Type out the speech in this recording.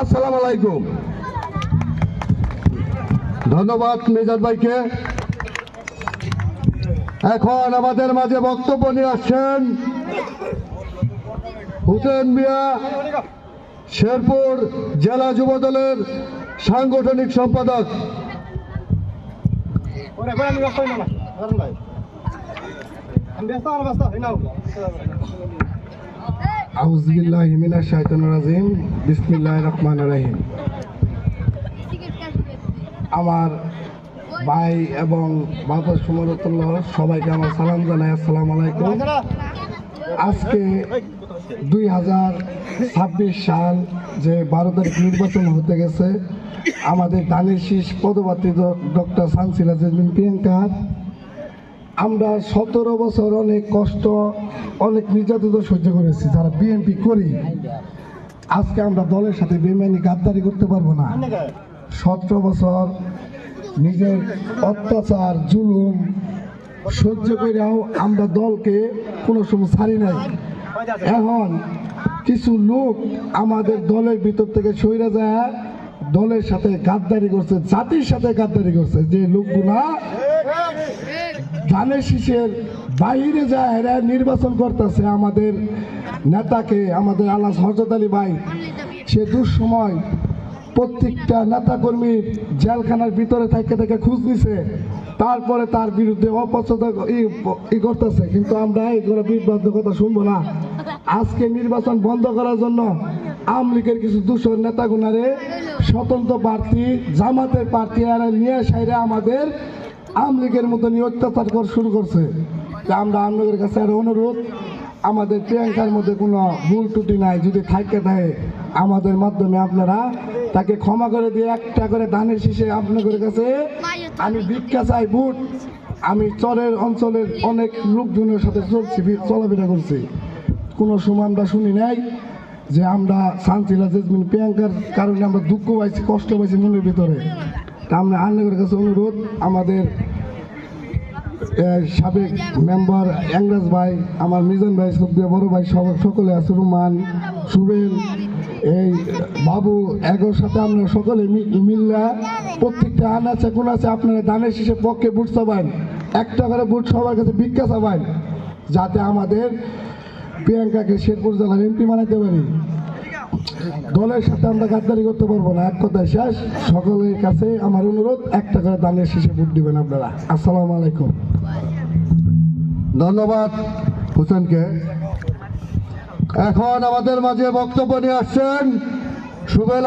আসসালামু আলাইকুম। ধন্যবাদ মেজর ভাইকে। এখন আমাদের মাঝে বক্তব্য নিয়ে আসছেন হুসেন মিয়া, শেরপুর জেলা যুবদলের সাংগঠনিক সম্পাদক। আউযু বিল্লাহি মিনাশ শাইতানির রাজিম, বিসমিল্লাহির রহমানির রহিম। আমার ভাই এবং বাবা সুমরতুল্লাহ সবাইকে আমার সালাম জানাই, আসসালামু আলাইকুম। আজকে 2026 সাল যে 12 তারিখ নির্বাচন হতে গেছে, আমাদের ধানের শীষ পদপ্রার্থী ডক্টর সানজিলা জেসমিন প্রিয়াঙ্কা। আমরা 17 বছর অনেক কষ্ট, অনেক নির্যাতিত সহ্য করেছি যারা বিএনপি করি। আজকে আমরা দলের সাথে বেমানি গাদ্দারি করতে পারবো না। 17 বছর নিজের অত্যাচার জুলুম সহ্য করেও আমরা দলকে কোনো সময় ছাড়ি নাই। এখন কিছু লোক আমাদের দলের ভিতর থেকে সইরা যায়, দলের সাথে গাদ্দারি করছে, জাতির সাথে গাদ্দারি করছে। যে লোকগুলা ধানের শীষের বাহিরে যায়, এরা নির্বাচন করতেছে আমাদের নেতাকে, আমাদের আল্লাহ হযরত আলী ভাই। সে দুঃসময় প্রত্যেকটা নেতাকর্মীর জেলখানার ভিতরে থেকে থেকে খোঁজ নিছে, তারপরে তার বিরুদ্ধে অপছন্দ করতেছে। কিন্তু আমরা এগুলো বিভ্রান্ত কথা শুনবো না। আজকে নির্বাচন বন্ধ করার জন্য আওয়ামী লীগের কিছু দূষণ নেতাগুনারে স্বতন্ত্র প্রার্থী, জামাতের প্রার্থী এরা নিয়ে সাইরে আমাদের আওয়ামী লীগের মতো নিয়ে অত্যাচার করা শুরু করছে। আমরা আওয়ামী লীগের কাছে আরো অনুরোধ, আমাদের প্রিয়াঙ্কার মধ্যে কোনো ভুল ত্রুটি নাই, যদি থাকে আমাদের মাধ্যমে আপনারা তাকে ক্ষমা করে দিয়ে একটা করে ধানের শীষে আপনাদের কাছে আমি ভিক্ষা চাই, ভোট। আমি চরের অঞ্চলের অনেক লোকজনের সাথে চলাফেরা করছি, কোনো সময় আমরা শুনি নাই যে আমরা সানজিলা জেসমিন প্রিয়াঙ্কার কারণে আমরা দুঃখ পাইছি, কষ্ট পাইছি মনের ভিতরে। তা আমরা আপনাদের কাছে অনুরোধ, আমাদের সাবেক মেম্বার এংরাজ ভাই, আমার মিজান ভাই, সবদিয়া বড় ভাই, সকলে আছে, রুমান, সুবেল, এই বাবু, এগোর সাথে আমরা সকলে মিল্লা প্রত্যেকটা আনাচে কোন আছে আপনারা ধানের শীষের পক্ষে ভোট চাবেন, একটা করে ভোট সবার কাছে ভিক্ষা চাবেন, যাতে আমাদের প্রিয়াঙ্কাকে শেরপুর জেলার এমপি বানাইতে পারি। দলের সাথে আমরা গাদ্দারি করতে পারবো না। এক কথায় শেষ, সকলের কাছে আমার অনুরোধ, একটা করে ধানের শীষে ভোট দিবেন আপনারা। আসসালামু আলাইকুম। ধন্যবাদ হোসেনকে। এখন আমাদের মাঝে বক্তব্য নিয়ে আসছেন সুবেল।